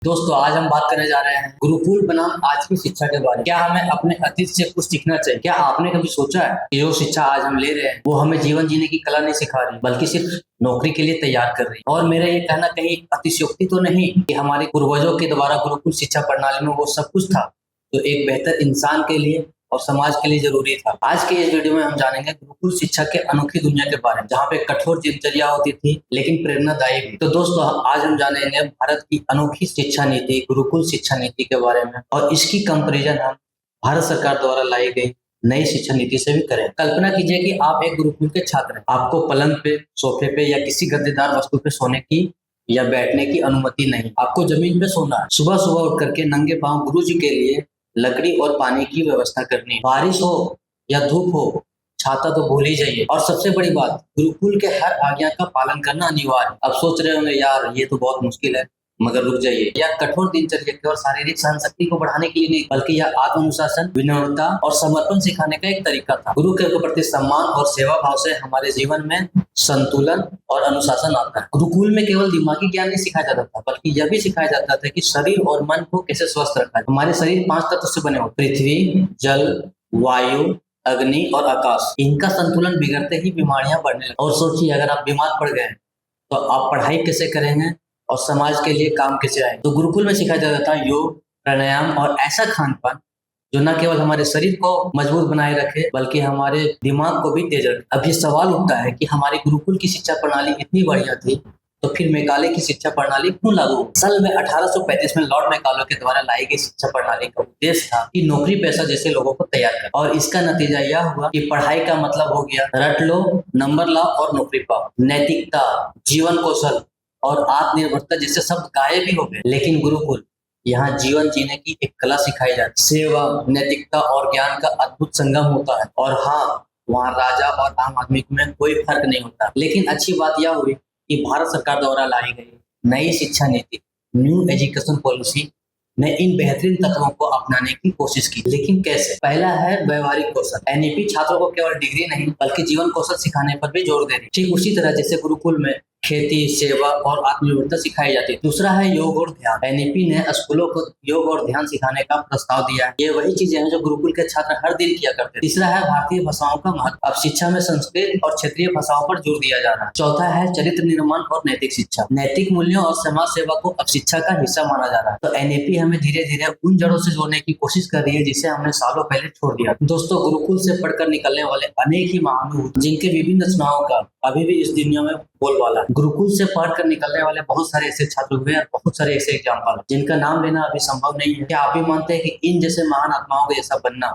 दोस्तों आज हम बात करने जा रहे हैं गुरुकुल बनाम आज की शिक्षा के बारे में। क्या हमें अपने अतीत से कुछ सीखना चाहिए? क्या आपने कभी सोचा है कि जो शिक्षा आज हम ले रहे हैं वो हमें जीवन जीने की कला नहीं सिखा रही बल्कि सिर्फ नौकरी के लिए तैयार कर रही है? और मेरा ये कहना कहीं अतिशयोक्ति तो नहीं कि हमारे पूर्वजों के द्वारा गुरुकुल शिक्षा प्रणाली में वो सब कुछ था जो एक बेहतर इंसान के लिए और समाज के लिए जरूरी था। आज के इस वीडियो में हम जानेंगे गुरुकुल शिक्षा के अनोखी दुनिया के बारे में, जहाँ पे कठोर दिनचर्या होती थी लेकिन प्रेरणादायी भी। तो दोस्तों आज हम जानेंगे भारत की अनोखी शिक्षा नीति, गुरुकुल शिक्षा नीति के बारे में, और इसकी कंपैरिजन हम भारत सरकार द्वारा लाई गई नई शिक्षा नीति से भी करें। कल्पना कीजिए कि आप एक गुरुकुल के छात्र हैं। आपको पलंग पे, सोफे पे या किसी गद्देदार वस्तु पे सोने की या बैठने की अनुमति नहीं। आपको जमीन पे सोना है। सुबह सुबह उठ करके नंगे पांव गुरु जी के लिए लकड़ी और पानी की व्यवस्था करनी है। बारिश हो या धूप हो, छाता तो भूल ही जाइए। और सबसे बड़ी बात, गुरुकुल के हर आज्ञा का पालन करना अनिवार्य। अब सोच रहे होंगे यार ये तो बहुत मुश्किल है, मगर रुक जाइए। यह कठोर दिनचर्या केवल शारीरिक सहनशक्ति को बढ़ाने के लिए नहीं, बल्कि यह आत्मानुशासन, विनम्रता और समर्पण सिखाने का एक तरीका था। गुरु के प्रति सम्मान और सेवा भाव से हमारे जीवन में संतुलन और अनुशासन आता है। गुरुकुल में केवल दिमागी ज्ञान नहीं सिखाया जाता था, बल्कि यह भी सिखाया जाता था कि शरीर और मन को कैसे स्वस्थ रखा जाए। हमारे शरीर 5 तत्व से बने होते: पृथ्वी, जल, वायु, अग्नि और आकाश। इनका संतुलन बिगड़ते ही बीमारियां बढ़ने लगती। और सोचिए अगर आप बीमार पड़ गए तो आप पढ़ाई कैसे करेंगे और समाज के लिए काम कैसे आए? तो गुरुकुल में सिखाया जाता था योग, प्राणायाम और ऐसा खान पान जो न केवल हमारे शरीर को मजबूत बनाए रखे बल्कि हमारे दिमाग को भी तेज रखे। अब ये सवाल उठता है कि हमारी गुरुकुल की शिक्षा प्रणाली इतनी बढ़िया थी तो फिर मेघालय की शिक्षा प्रणाली क्यों लागू हुई? असल में 1835 में लॉर्ड मेघालय के द्वारा लाई गई शिक्षा प्रणाली का उद्देश्य था कि नौकरी पेशा जैसे लोगों को तैयार कर, और इसका नतीजा यह हुआ कि पढ़ाई का मतलब हो गया रट लो, नंबर लाओ और नौकरी पाओ। नैतिकता, जीवन कौशल और आत्मनिर्भरता जैसे शब्द गायब ही हो गए। लेकिन गुरुकुल यहाँ जीवन जीने की एक कला सिखाई जाती है। सेवा, नैतिकता और ज्ञान का अद्भुत संगम होता है। और हाँ, वहाँ राजा और आम आदमी में कोई फर्क नहीं होता। लेकिन अच्छी बात यह हुई कि भारत सरकार द्वारा लाई गई नई शिक्षा नीति, न्यू एजुकेशन पॉलिसी ने इन बेहतरीन तत्वों को अपनाने की कोशिश की। लेकिन कैसे? पहला है व्यवहारिक कौशल। एनईपी छात्रों को केवल डिग्री नहीं बल्कि जीवन कौशल सिखाने पर भी जोर दे रही। ठीक उसी तरह जैसे गुरुकुल में खेती, सेवा और आत्मनिर्भरता सिखाई जाती है। दूसरा है योग और ध्यान। एनईपी ने स्कूलों को योग और ध्यान सिखाने का प्रस्ताव दिया है। ये वही चीजें हैं जो गुरुकुल के छात्र हर दिन किया करते हैं। तीसरा है भारतीय भाषाओं का महत्व। अब शिक्षा में संस्कृत और क्षेत्रीय भाषाओं पर जोर दिया जा रहा है। चौथा है चरित्र निर्माण और नैतिक शिक्षा। नैतिक मूल्यों और समाज सेवा को अब शिक्षा का हिस्सा माना जा रहा है। तो एनईपी हमें धीरे धीरे उन जड़ों से जोड़ने की कोशिश कर रही है जिसे हमने सालों पहले छोड़ दिया। दोस्तों गुरुकुल से पढ़कर निकलने वाले अनेक ही महान जिनके विभिन्न रचनाओं का अभी भी इस दुनिया में बोलबाला। गुरुकुल से पढ़कर निकलने वाले बहुत सारे ऐसे छात्र हुए और बहुत सारे ऐसे एग्जाम्पल जिनका नाम लेना अभी संभव नहीं है। क्या आप भी मानते हैं कि इन जैसे महान आत्माओं को जैसा बनना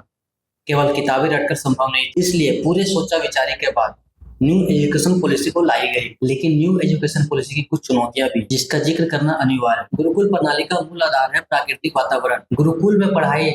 केवल किताबें रटकर संभव नहीं? इसलिए पूरे सोचा विचारे के बाद न्यू एजुकेशन पॉलिसी को लाई गई। लेकिन न्यू एजुकेशन पॉलिसी की कुछ चुनौतियां भी जिसका जिक्र करना अनिवार्य है। गुरुकुल प्रणाली का मूल आधार है प्राकृतिक वातावरण। गुरुकुल में पढ़ाई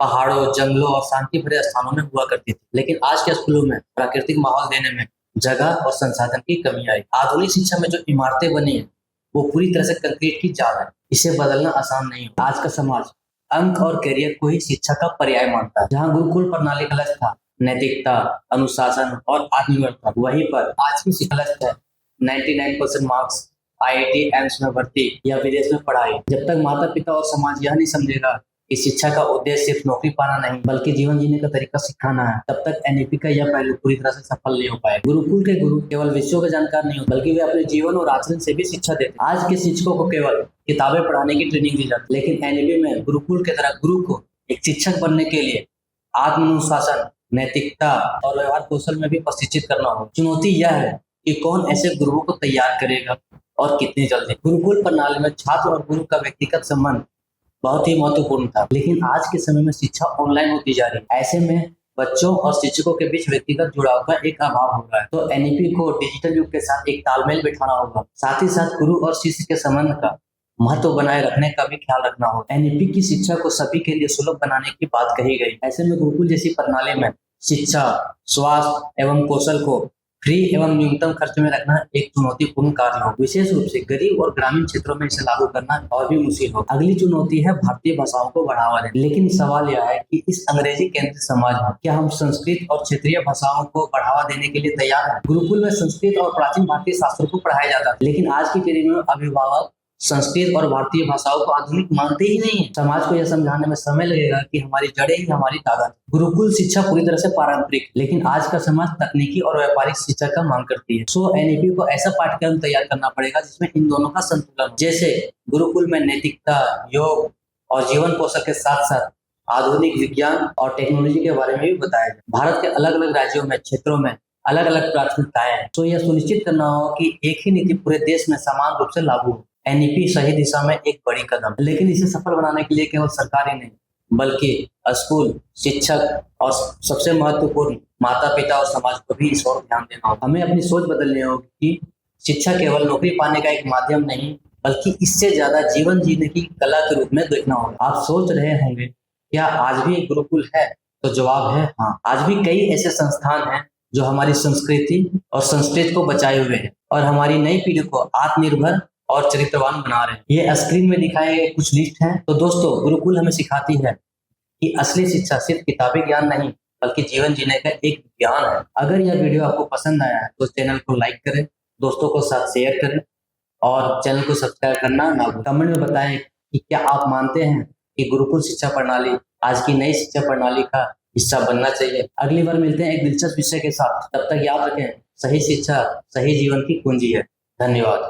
पहाड़ों, जंगलों और शांति भरे स्थानों में हुआ करती थी। लेकिन आज के स्कूलों में प्राकृतिक माहौल देने में जगह और संसाधन की कमी आई। आधुनिक शिक्षा में जो इमारतें बनी है वो पूरी तरह से कंक्रीट की जाल है। इसे बदलना आसान नहीं है। आज का समाज अंक और करियर को ही शिक्षा का पर्याय मानता है। जहाँ गुरुकुल प्रणाली का लक्ष्य था नैतिकता, अनुशासन और आत्मनिर्भरता, वहीं पर आज की शिक्षा लक्ष्य है 99% मार्क्स, IIT, एम्स में भर्ती या विदेश में पढ़ाई। जब तक माता पिता और समाज यह नहीं समझेगा कि शिक्षा का उद्देश्य सिर्फ नौकरी पाना नहीं बल्कि जीवन जीने का तरीका सिखाना है, तब तक एनईपी का यह पहलू पूरी तरह से सफल नहीं हो पाएगा। गुरुकुल के गुरु केवल विषयों का जानकार नहीं होते बल्कि वे अपने जीवन और आचरण से भी शिक्षा देते। आज के शिक्षकों को केवल किताबें पढ़ाने की ट्रेनिंग दी जाती, लेकिन एनईपी में गुरुकुल की तरह गुरु को एक शिक्षक बनने के लिए आत्मानुशासन, नैतिकता और व्यवहार कौशल में भी प्रशिक्षित करना होगा। चुनौती यह है कि कौन ऐसे गुरुओं को तैयार करेगा और कितनी जल्दी। गुरुकुल प्रणाली में छात्र और गुरु का व्यक्तिगत संबंध बहुत ही महत्वपूर्ण था, लेकिन आज के समय में शिक्षा ऑनलाइन होती जा रही है। ऐसे में बच्चों और शिक्षकों के बीच व्यक्तिगत जुड़ाव का एक अभाव हो रहा है। तो एनईपी को डिजिटल युग के साथ एक तालमेल बिठाना होगा। साथ ही साथ गुरु और शिष्य के संबंध का महत्व बनाए रखने का भी ख्याल रखना होगा। एनईपी की शिक्षा को सभी के लिए सुलभ बनाने की बात कही गई। ऐसे में गुरुकुल जैसी प्रणाली में शिक्षा, स्वास्थ्य एवं कौशल को फ्री एवं न्यूनतम खर्च में रखना एक चुनौतीपूर्ण कार्य हो। विशेष रूप से गरीब और ग्रामीण क्षेत्रों में इसे लागू करना और भी मुश्किल हो। अगली चुनौती है भारतीय भाषाओं को बढ़ावा देना। लेकिन सवाल यह है कि इस अंग्रेजी केंद्रित समाज में क्या हम संस्कृत और क्षेत्रीय भाषाओं को बढ़ावा देने के लिए तैयार हैं? गुरुकुल में संस्कृत और प्राचीन भारतीय शास्त्रों को पढ़ाया जाता है, लेकिन आज की पीढ़ी में अभिभावक संस्कृत और भारतीय भाषाओं को आधुनिक मानते ही नहीं है। समाज को यह समझाने में समय लगेगा कि हमारी जड़ें ही हमारी ताकत है। गुरुकुल शिक्षा पूरी तरह से पारंपरिक, लेकिन आज का समाज तकनीकी और व्यापारिक शिक्षा का मांग करती है। सो एनईपी को ऐसा पाठ्यक्रम तैयार करना पड़ेगा जिसमें इन दोनों का संतुलन हो। जैसे गुरुकुल में नैतिकता, योग और जीवन कौशल के साथ साथ आधुनिक विज्ञान और टेक्नोलॉजी के बारे में भी बताया जाए। भारत के अलग अलग राज्यों में, क्षेत्रों में अलग अलग प्राथमिकताएं हैं, तो यह सुनिश्चित करना होगा कि एक ही नीति पूरे देश में समान रूप से लागू हो। एनईपी सही दिशा में एक बड़ी कदम, लेकिन इसे सफल बनाने के लिए केवल सरकार ही नहीं बल्कि स्कूल, शिक्षक और सबसे महत्वपूर्ण माता पिता और समाज को भी इस ओर ध्यान देना होगा। हमें अपनी सोच बदलनी होगी कि शिक्षा केवल नौकरी पाने का एक माध्यम नहीं बल्कि इससे ज्यादा जीवन जीने की कला के रूप में देखना होगा। आप सोच रहे होंगे क्या आज भी एक गुरुकुल है? तो जवाब है हाँ। आज भी कई ऐसे संस्थान हैं जो हमारी संस्कृति और संस्कृति को बचाए हुए हैं और हमारी नई पीढ़ी को आत्मनिर्भर और चरित्रवान बना रहे हैं। ये स्क्रीन में दिखाए गए कुछ लिस्ट हैं। तो दोस्तों, गुरुकुल हमें सिखाती है कि असली शिक्षा सिर्फ किताबी ज्ञान नहीं बल्कि जीवन जीने का एक ज्ञान है। अगर यह वीडियो आपको पसंद आया है तो चैनल को लाइक करें, दोस्तों को साथ शेयर करें और चैनल को सब्सक्राइब करना ना भूलें। कमेंट में बताएं कि क्या आप मानते हैं कि गुरुकुल शिक्षा प्रणाली आज की नई शिक्षा प्रणाली का हिस्सा बनना चाहिए। अगली बार मिलते हैं एक दिलचस्प विषय के साथ। तब तक याद रखें, सही शिक्षा सही जीवन की कुंजी है। धन्यवाद।